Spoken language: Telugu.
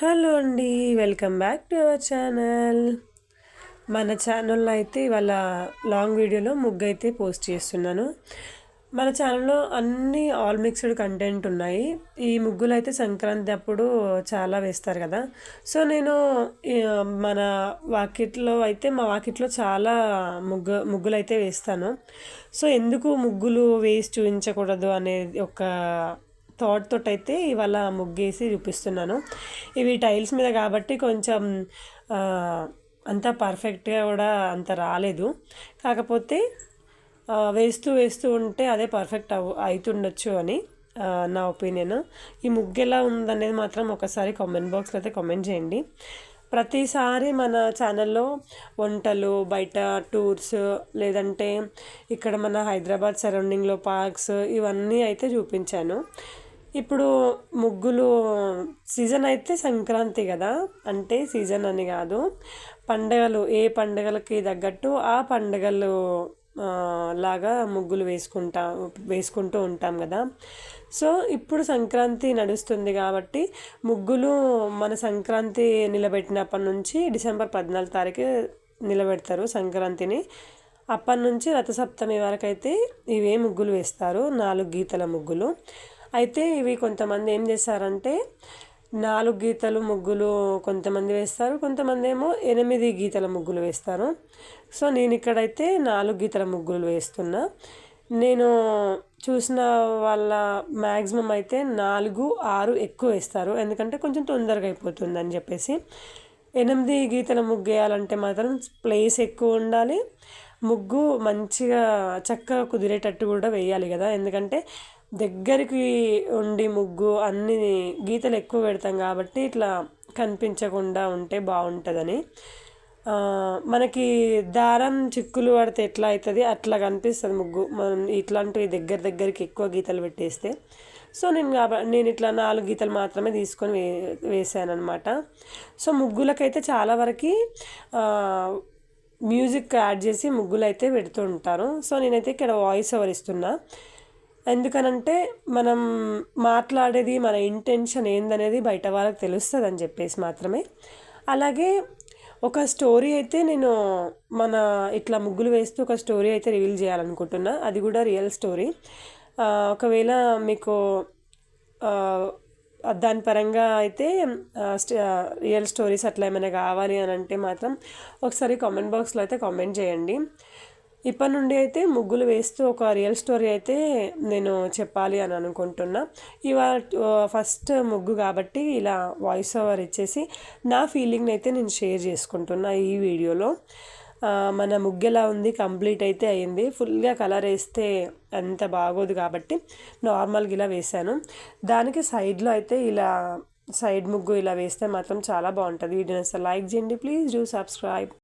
హలో అండి, welcome back to our channel. మన ఛానల్లో అయితే ఇవాళ లాంగ్ వీడియోలో ముగ్గు అయితే పోస్ట్ చేస్తున్నాను. మన ఛానల్లో అన్ని ఆల్ మిక్స్డ్ కంటెంట్ ఉన్నాయి. ఈ ముగ్గులు అయితే సంక్రాంతి అప్పుడు చాలా వేస్తారు కదా. సో నేను మన వాకిట్లో అయితే మా వాకిట్లో చాలా ముగ్గులు అయితే వేస్తాను. సో ఎందుకు ముగ్గులు వేసి చూపించకూడదు అనేది ఒక థాట్ తోటి అయితే ఇవాళ ముగ్గేసి చూపిస్తున్నాను. ఇవి టైల్స్ మీద కాబట్టి కొంచెం అంత పర్ఫెక్ట్గా కూడా అంత రాలేదు. కాకపోతే వేస్తూ వేస్తూ ఉంటే అదే పర్ఫెక్ట్ అవుతుండొచ్చు అని నా ఒపీనియన్. ఈ ముగ్గు ఎలా ఉందనేది మాత్రం ఒకసారి కామెంట్ బాక్స్లో అయితే కామెంట్ చేయండి. ప్రతిసారి మన ఛానల్లో వంటలు, బయట టూర్స్, లేదంటే ఇక్కడ మన హైదరాబాద్ సరౌండింగ్లో పార్క్స్ ఇవన్నీ అయితే చూపించాను. ఇప్పుడు ముగ్గులు సీజన్ అయితే సంక్రాంతి కదా, అంటే సీజన్ అని కాదు, పండగలు ఏ పండగలకి తగ్గట్టు ఆ పండగలు లాగా ముగ్గులు వేసుకుంటూ ఉంటాం కదా. సో ఇప్పుడు సంక్రాంతి నడుస్తుంది కాబట్టి ముగ్గులు మన సంక్రాంతి నిలబెట్టినప్పటి నుంచి డిసెంబర్ 14 తారీఖు నిలబెడతారు సంక్రాంతిని. అప్పటి నుంచి రథసప్తమి వరకు అయితే ఇవే ముగ్గులు వేస్తారు, 4 గీతల ముగ్గులు. అయితే ఇవి కొంతమంది ఏం చేస్తారంటే 4 గీతలు ముగ్గులు కొంతమంది వేస్తారు, కొంతమంది ఏమో 8 గీతల ముగ్గులు వేస్తారు. సో నేను ఇక్కడైతే 4 గీతల ముగ్గులు వేస్తున్నా. నేను చూసిన వాళ్ళ మ్యాక్సిమం అయితే 4, 6 ఎక్కువ వేస్తారు, ఎందుకంటే కొంచెం తొందరగా అయిపోతుంది అని చెప్పేసి. 8 గీతల ముగ్గు వేయాలంటే మాత్రం ప్లేస్ ఎక్కువ ఉండాలి, ముగ్గు మంచిగా చక్కగా కుదిరేటట్టు కూడా వేయాలి కదా. ఎందుకంటే దగ్గరికి ఉండి ముగ్గు అన్ని గీతలు ఎక్కువ పెడతాం కాబట్టి ఇట్లా కనిపించకుండా ఉంటే బాగుంటుందని. మనకి దారం చిక్కులు పడితే ఎట్లా అవుతుంది అట్లా కనిపిస్తుంది ముగ్గు, మనం ఇట్లాంటివి దగ్గరికి ఎక్కువ గీతలు పెట్టేస్తే. సో నేను ఇట్లా 4 గీతలు మాత్రమే తీసుకొని వేసాను అనమాట. సో ముగ్గులకైతే చాలా వరకు మ్యూజిక్ యాడ్ చేసి ముగ్గులు అయితే పెడుతూ ఉంటారు. సో నేనైతే ఇక్కడ వాయిస్ ఓవర్ ఇస్తున్నా. ఎందుకనంటే మనం మాట్లాడేది మన ఇంటెన్షన్ ఏందనేది బయట వాళ్ళకి తెలుస్తుంది అని చెప్పేసి మాత్రమే. అలాగే ఒక స్టోరీ అయితే నేను మన ఇట్లా ముగ్గులు వేస్తూ ఒక స్టోరీ అయితే రివీల్ చేయాలనుకుంటున్నా, అది కూడా రియల్ స్టోరీ. ఒకవేళ మీకు దాని పరంగా అయితే రియల్ స్టోరీస్ అట్లా ఏమైనా కావాలి అని అంటే మాత్రం ఒకసారి కామెంట్ బాక్స్లో అయితే కామెంట్ చేయండి. ఇప్పటి నుండి అయితే ముగ్గులు వేస్తూ ఒక రియల్ స్టోరీ అయితే నేను చెప్పాలి అని అనుకుంటున్నా. ఇవాళ ఫస్ట్ ముగ్గు కాబట్టి ఇలా వాయిస్ ఓవర్ ఇచ్చేసి నా ఫీలింగ్ని అయితే నేను షేర్ చేసుకుంటున్నా ఈ వీడియోలో. మన ముగ్గు ఎలా ఉంది, కంప్లీట్ అయితే అయ్యింది. ఫుల్గా కలర్ వేస్తే అంత బాగోదు కాబట్టి నార్మల్గా ఇలా వేసాను. దానికి సైడ్లో అయితే ఇలా సైడ్ ముగ్గు ఇలా వేస్తే మాత్రం చాలా బాగుంటుంది. వీడియోని అసలు లైక్ చేయండి, ప్లీజ్ డూ సబ్స్క్రైబ్.